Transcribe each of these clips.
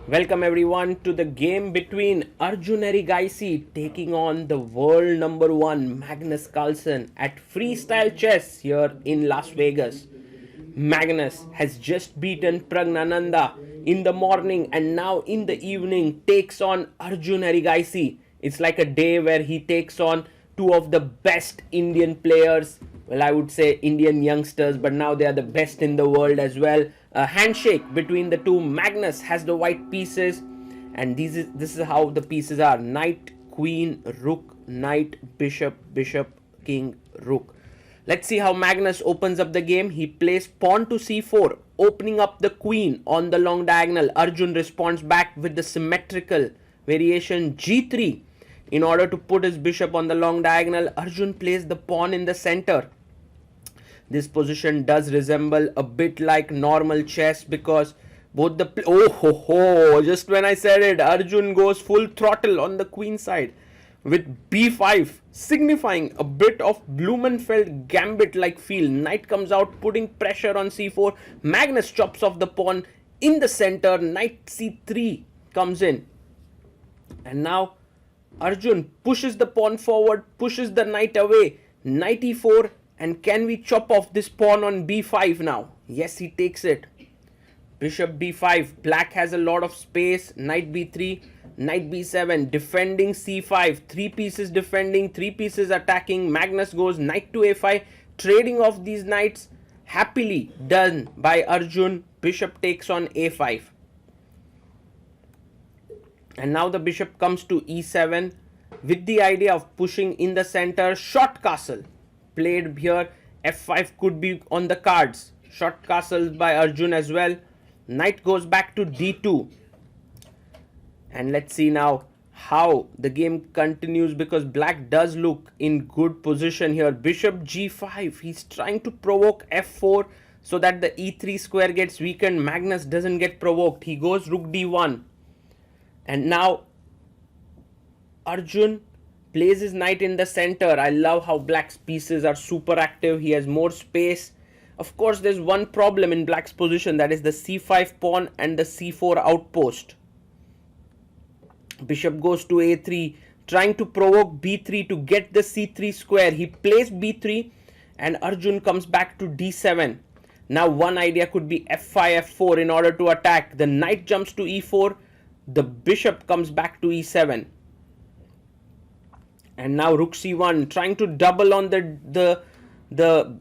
Welcome everyone to the game between Arjun Erigaisi taking on the world number one Magnus Carlsen at Freestyle Chess here in Las Vegas. Magnus has just beaten Pragnananda in the morning and now in the evening takes on Arjun Erigaisi. It's like a day where he takes on two of the best Indian players. Well, I would say Indian youngsters, but now they are the best in the world as well. A handshake between the two. Magnus has the white pieces, and this is how the pieces are: knight, queen, rook, knight, bishop, bishop, king, rook. Let's see how Magnus opens up the game. He plays pawn to c4, opening up the queen on the long diagonal. Arjun responds back with the symmetrical variation g3. In order to put his bishop on the long diagonal, Arjun plays the pawn in the center. This position does resemble a bit like normal chess because both the just when I said it, Arjun goes full throttle on the queen side with b5, signifying a bit of Blumenfeld gambit like feel. Knight comes out, putting pressure on c4. Magnus chops off the pawn in the center. Knight c3 comes in, and now Arjun pushes the pawn forward, pushes the knight away. Knight e4. And can we chop off this pawn on b5 now? Yes, he takes it. Bishop b5. Black has a lot of space. Knight b3. Knight b7. Defending c5. Three pieces defending. Three pieces attacking. Magnus goes knight to a5. Trading off these knights. Happily done by Arjun. Bishop takes on a5. And now the bishop comes to e7 with the idea of pushing in the center. Short castle played here. f5 could be on the cards. Short castles by Arjun as well. Knight goes back to d2. And let's see now how the game continues, because black does look in good position here. Bishop g5. He's trying to provoke f4 so that the e3 square gets weakened. Magnus doesn't get provoked. He goes rook d1. And now Arjun plays his knight in the center. I love how black's pieces are super active. He has more space. Of course, there's one problem in black's position, that is the c5 pawn and the c4 outpost. Bishop goes to a3, trying to provoke b3 to get the c3 square. He plays b3 and Arjun comes back to d7. Now one idea could be f5, f4 in order to attack. The knight jumps to e4. The bishop comes back to e7. And now rook c1, trying to double on the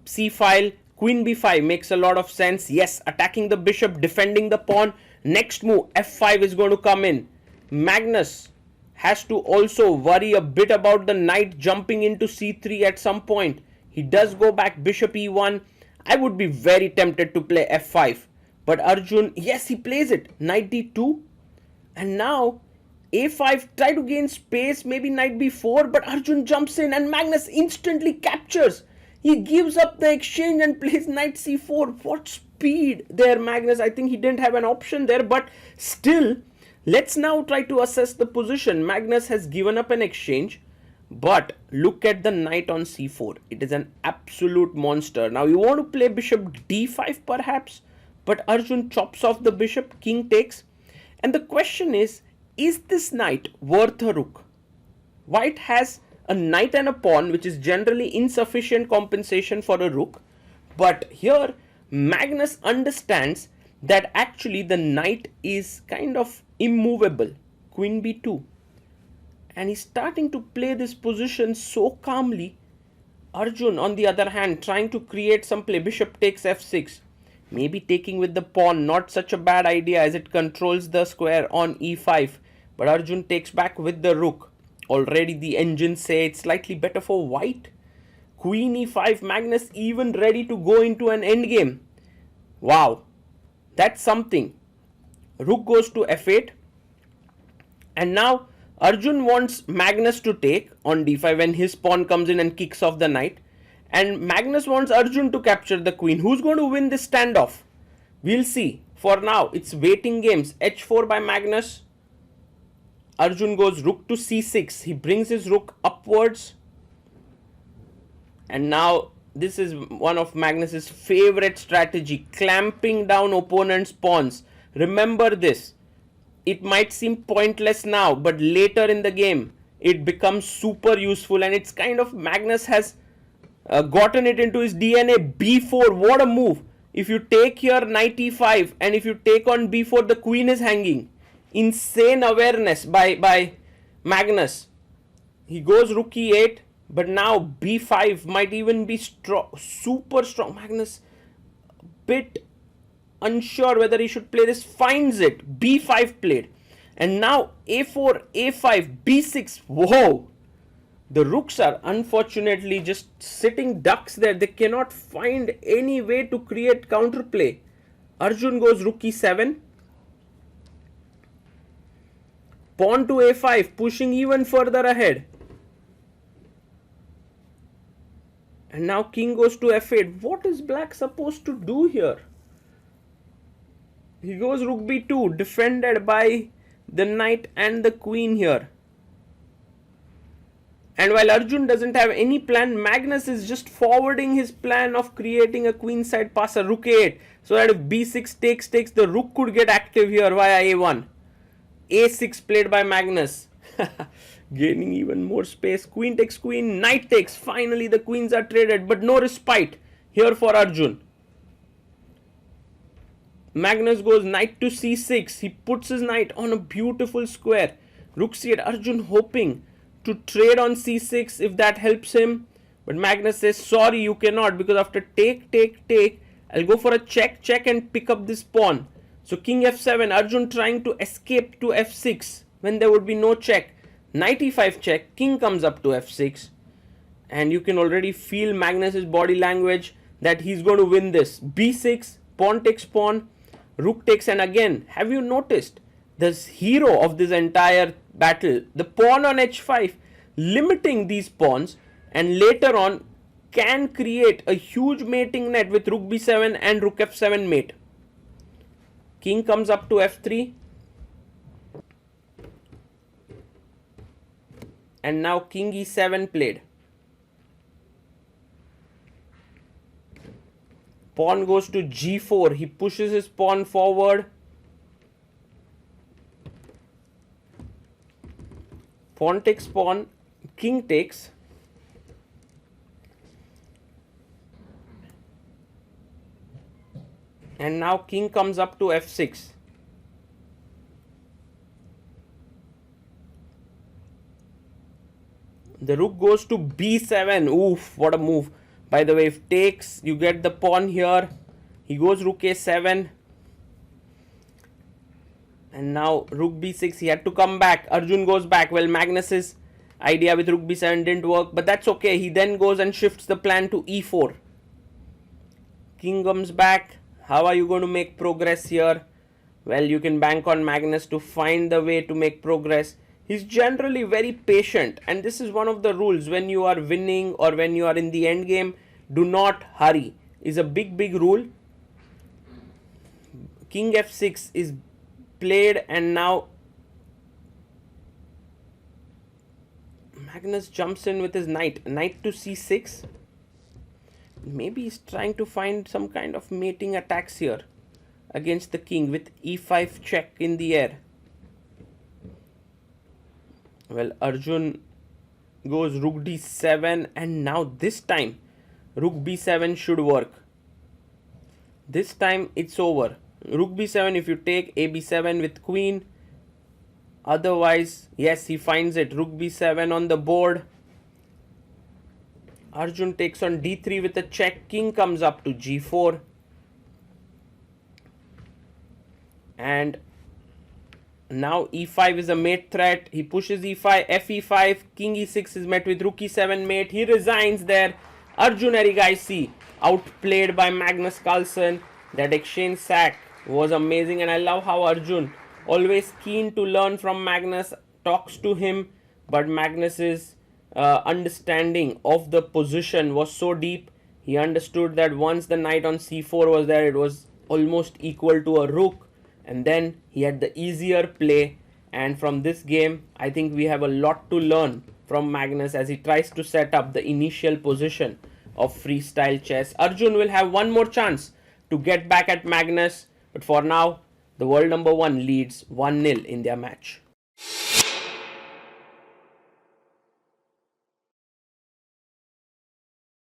c file. Queen b5 makes a lot of sense. Yes, attacking the bishop, defending the pawn. Next move, f5 is going to come in. Magnus has to also worry a bit about the knight jumping into c3 at some point. He does go back bishop e1. I would be very tempted to play f5. But Arjun, yes, he plays it. Knight d2. And now a5, try to gain space, maybe knight b4, but Arjun jumps in and Magnus instantly captures. He gives up the exchange and plays knight c4. What speed there, Magnus. I think he didn't have an option there, but still, let's now try to assess the position. Magnus has given up an exchange, but look at the knight on c4. It is an absolute monster. Now you want to play bishop d5 perhaps, but Arjun chops off the bishop, king takes. And the question is this knight worth a rook? White has a knight and a pawn, which is generally insufficient compensation for a rook. But here, Magnus understands that actually the knight is kind of immovable. Queen b2. And he's starting to play this position so calmly. Arjun, on the other hand, trying to create some play. Bishop takes f6. Maybe taking with the pawn, not such a bad idea as it controls the square on e5. But Arjun takes back with the rook. Already the engines say it's slightly better for white. Queen e5, Magnus even ready to go into an endgame. Wow, that's something. Rook goes to f8. And now Arjun wants Magnus to take on d5 when his pawn comes in and kicks off the knight. And Magnus wants Arjun to capture the queen. Who's going to win this standoff? We'll see. For now, it's waiting games. h4 by Magnus. Arjun goes rook to c6. He brings his rook upwards. And now this is one of Magnus's favorite strategy, clamping down opponent's pawns. Remember this. it might seem pointless now, but later in the game it becomes super useful, and it's kind of Magnus has gotten it into his DNA. b4, what a move. If you take here knight e5, and if you take on b4, the queen is hanging. Insane awareness by Magnus. He goes rook e8, but now b5 might even be strong, super strong. Magnus bit unsure whether he should play this, finds it, b5 played, and now a4, a5, b6. Whoa, the rooks are unfortunately just sitting ducks there. They cannot find any way to create counterplay. Arjun goes rook e7, pawn to a5, pushing even further ahead, and now king goes to f8. What is black supposed to do here? He goes rook b2, defended by the knight and the queen here. And while Arjun doesn't have any plan, Magnus is just forwarding his plan of creating a queenside passer, rook a8, so that if b6 takes, the rook could get active here via a1. a6 played by Magnus, gaining even more space. Queen takes queen, knight takes. Finally the queens are traded, but no respite here for Arjun. Magnus goes knight to c6. He puts his knight on a beautiful square. Rook c8. Arjun hoping to trade on c6 if that helps him. But Magnus says, sorry, you cannot, because after take, I'll go for a check and pick up this pawn. So king f7. Arjun trying to escape to f6 when there would be no check. Knight e5 check. King comes up to f6. And you can already feel Magnus's body language that he's going to win this. b6, pawn takes pawn. Rook takes, and again, have you noticed the hero of this entire battle, the pawn on h5, limiting these pawns, and later on can create a huge mating net with rook b7 and rook f7 mate. King comes up to f3, and now king e7 played. Pawn goes to g4. He pushes his pawn forward. Pawn takes pawn. King takes. And now king comes up to f6. The rook goes to b7. Oof, what a move. By the way, if takes, you get the pawn here. He goes rook a7. And now rook b6. He had to come back. Arjun goes back. Well, Magnus's idea with rook b7 didn't work, but that's okay. He then goes and shifts the plan to e4. King comes back. How are you going to make progress here? Well, you can bank on Magnus to find the way to make progress. He's generally very patient, and this is one of the rules when you are winning or when you are in the end game. Do not hurry is a big rule. King f6 is played, and now Magnus jumps in with his knight to c6. Maybe he's trying to find some kind of mating attacks here against the king with e5 check in the air. Well, Arjun goes rook d7, and now this time rook b7 should work. This time it's over. Rook b7, if you take a b7 with queen. Otherwise, yes, he finds it. Rook b7 on the board. Arjun takes on d3 with a check. King comes up to g4. And now e5 is a mate threat. He pushes e5, fe5, king e6 is met with rook e7 mate. He resigns there. Arjun Erigaisi outplayed by Magnus Carlsen. That exchange sack was amazing, and I love how Arjun, always keen to learn from Magnus, talks to him, but Magnus's understanding of the position was so deep. He understood that once the knight on c4 was there, it was almost equal to a rook. And then he had the easier play, and from this game I think we have a lot to learn from Magnus as he tries to set up the initial position of freestyle chess. Arjun will have one more chance to get back at Magnus, but for now The world number 1 leads 1-0 in their match.